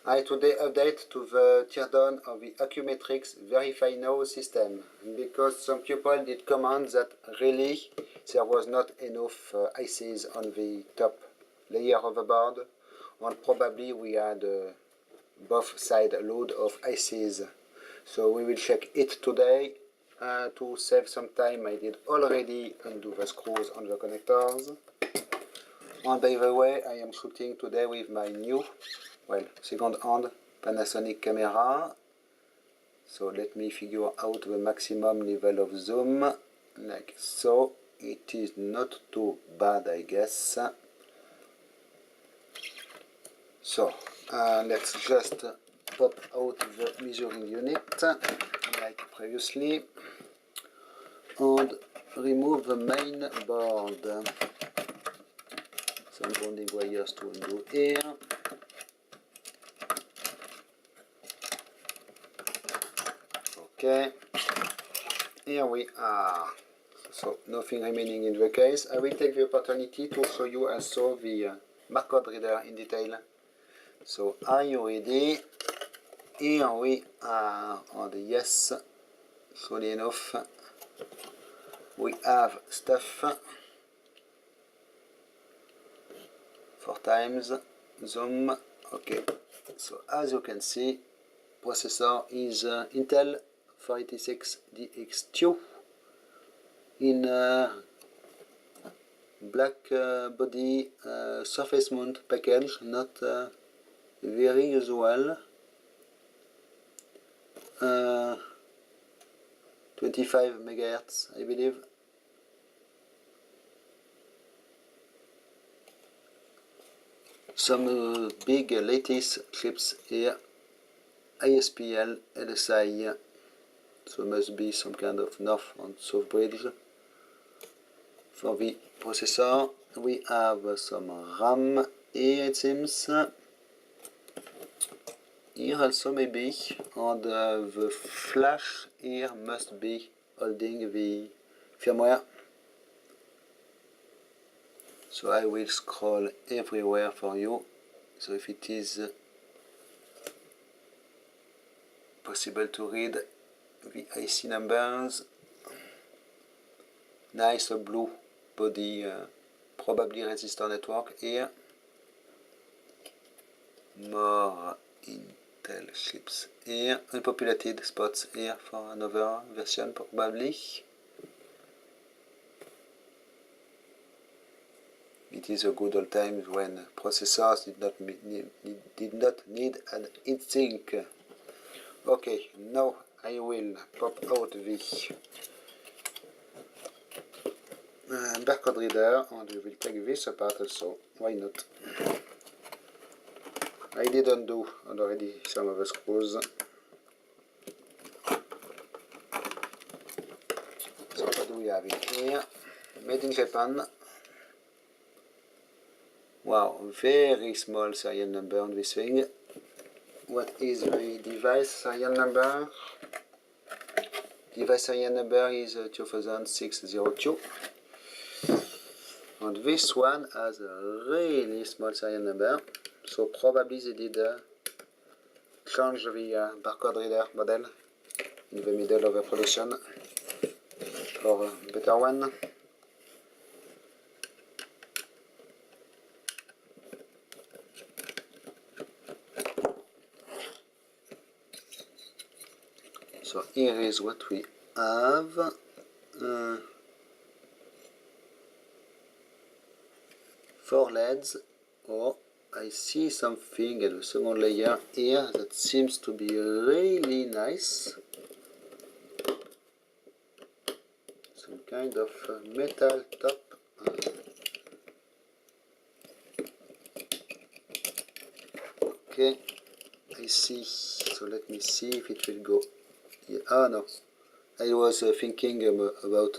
I today update to the teardown of the Accumetrics VerifyNow system, because some people did comment that really there was not enough ICs on the top layer of the board, and probably we had both side load of ICs. So we will check it today. To save some time, I did already undo the screws on the connectors. And by the way, I am shooting today with my new, second-hand Panasonic camera. So let me figure out the maximum level of zoom, like so. It is not too bad, I guess. So let's just pop out the measuring unit, like previously, and remove the main board. Some bonding wires to undo here. Okay, here we are. So nothing remaining in the case. I will take the opportunity to show you also the barcode reader in detail. So are you ready? Here we are on the yes. Slowly enough. We have stuff. 4 times zoom. Okay. So as you can see, processor is Intel 486DX2 in black body surface mount package, not very usual. 25 megahertz, I believe. Some big lattice chips here, ISPL, LSI, so must be some kind of north and south bridge. For the processor, we have some RAM here, it seems. Here also maybe, and the flash here must be holding the firmware. So I will scroll everywhere for you. So if it is possible to read the IC numbers. Nice blue body, probably resistor network here. More Intel chips here. Unpopulated spots here for another version probably. It is a good old time when processors did not need an heatsink. Okay, now I will pop out the barcode reader and we will take this apart also. Why not? I did undo already some of the screws. So what do we have in here? Made in Japan. Wow, very small serial number on this thing. What is the device serial number? Device serial number is 20602. And this one has a really small serial number. So probably they did change the barcode reader model in the middle of the production for a better one. So here is what we have. 4 LEDs. Oh, I see something at the second layer here that seems to be really nice. Some kind of metal top. Okay, I see. So let me see if it will go. Oh no, I was thinking about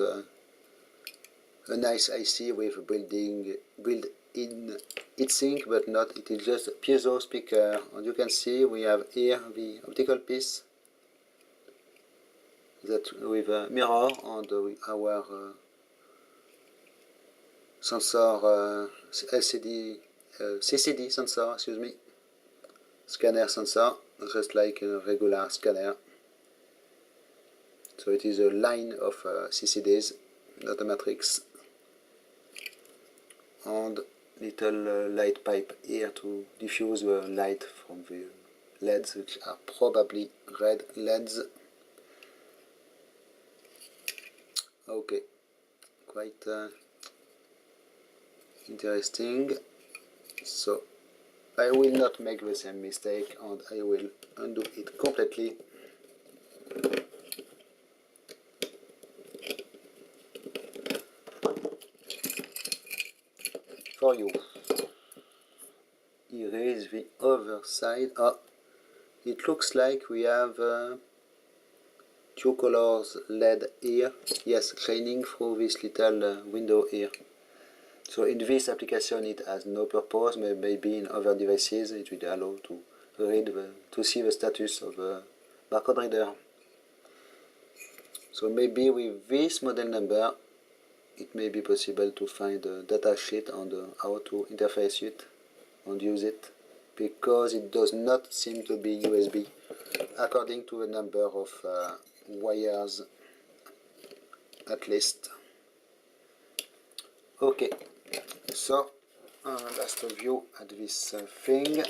a nice IC with built-in heatsink, but not. It is just a piezo speaker, and you can see we have here the optical piece that with a mirror and our sensor, LCD, CCD sensor, excuse me. scanner sensor, just like a regular scanner. So it is a line of CCDs, not a matrix. And little light pipe here to diffuse the light from the LEDs, which are probably red LEDs. Okay, quite interesting. So I will not make the same mistake and I will undo it completely. For you. Here is the other side. Oh, it looks like we have two colors LED here. Yes, shining through this little window here. So in this application it has no purpose, maybe in other devices it will allow to read to see the status of the barcode reader. So maybe with this model number it may be possible to find a data sheet on how to interface it and use it, because it does not seem to be USB according to the number of wires at least. Okay, so last view at this thing.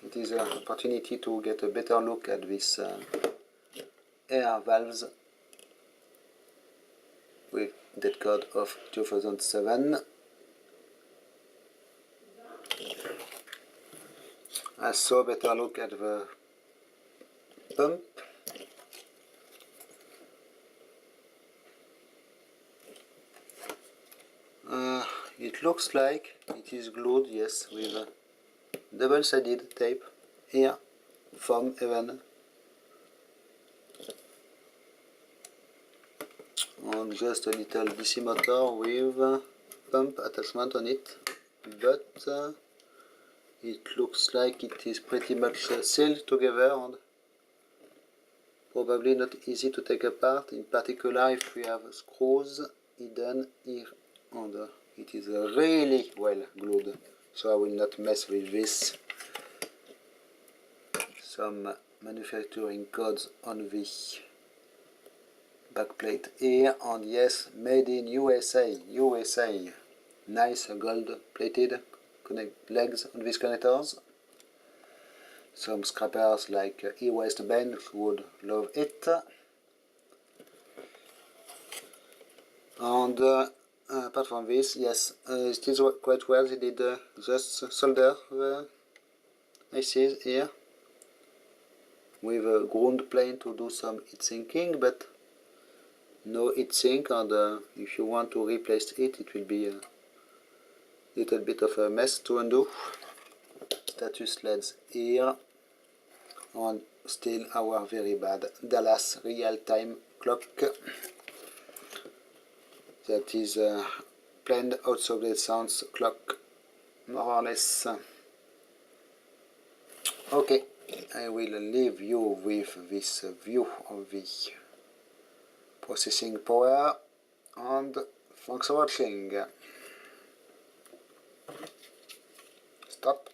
It is an opportunity to get a better look at this air valves with that code of 2007. I saw better look at the pump. It looks like it is glued, yes, with a double-sided tape here, foam even, and just a little DC motor with pump attachment on it, but it looks like it is pretty much sealed together and probably not easy to take apart, in particular if we have screws hidden here under. It is really well glued, so I will not mess with this. Some manufacturing codes on the backplate here, and yes, made in USA, USA. Nice gold plated legs on these connectors. Some scrappers like E-West Ben would love it. And apart from this, yes, it is quite well. They did just solder the ICs here with a ground plane to do some heat sinking, but no heat sink, and if you want to replace it, it will be a little bit of a mess to undo. Status LEDs here, and still our very bad Dallas real-time clock. That is a planned outside sounds clock, more or less. Okay, I will leave you with this view of the processing power, and thanks for watching. Stop.